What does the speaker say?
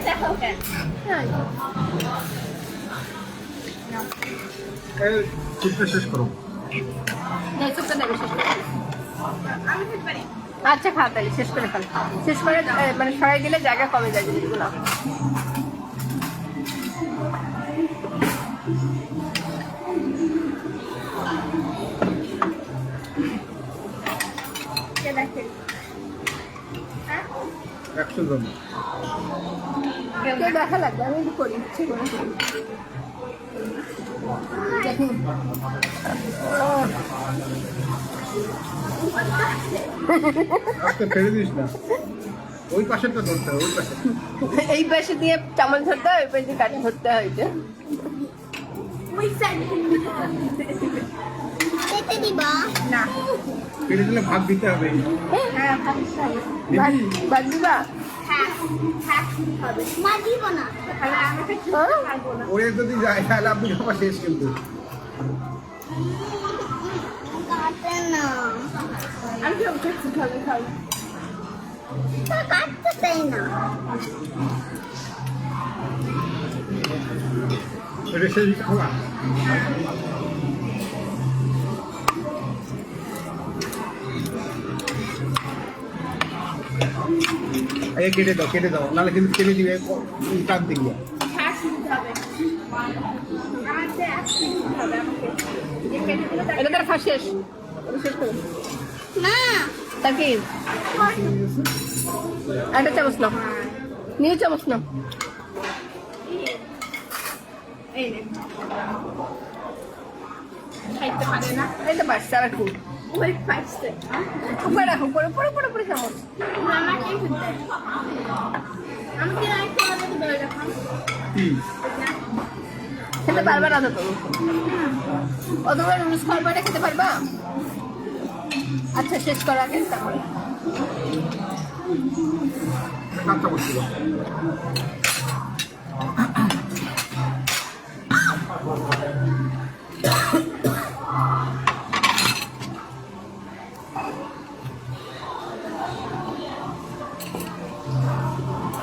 দেখাও কেন? চিপটা শেষ করো। চুপটা দেবে শেষ করে। আমি খেতে পারি। আচ্ছা খা তাহলে শেষ করে ফেল। শেষ করে মানে সরাই দিলে জায়গা কমে যায় জিনিসগুলো। একশো গ্রাম দেখা লাগবে আমি করি ইচ্ছে করে আজকে ফেলে দিস না, ওই পাশেরটা ধরতে হবে, ওই পাশে। এই পাশে দিয়ে চামচ ধরতে হয়, ওই পাশে দিয়ে কাঠি ধরতে হয়। না ফেলে দিলে ভাগ দিতে হবে। ভাগ দিবা? ওরে যদি যায় তাহলে আপনি খাবার শেষ কিন্তু। আমি কি ওকে খাবে খাই কাটতে চাই না। এটা শেষ খাওয়া। এই কেটে দাও নাহলে কিন্তু কেটে দিবে টানতে গিয়ে। এটা তার খাওয়া শেষ শেষ করো না তা কি একটা চামচ নাও, নিয়ে চামচ নাও। খাইতে পারে না, খাইতে পারছে আর একটু উপরে রাখো, উপরে উপরে উপরে উপরে চামচ। খেতে পারবা না তো তুমি? অতবার নুডলস খাওয়ার পরে খেতে পারবা? আচ্ছা শেষ করো আগে তারপরে। কাঁচা বসছিল।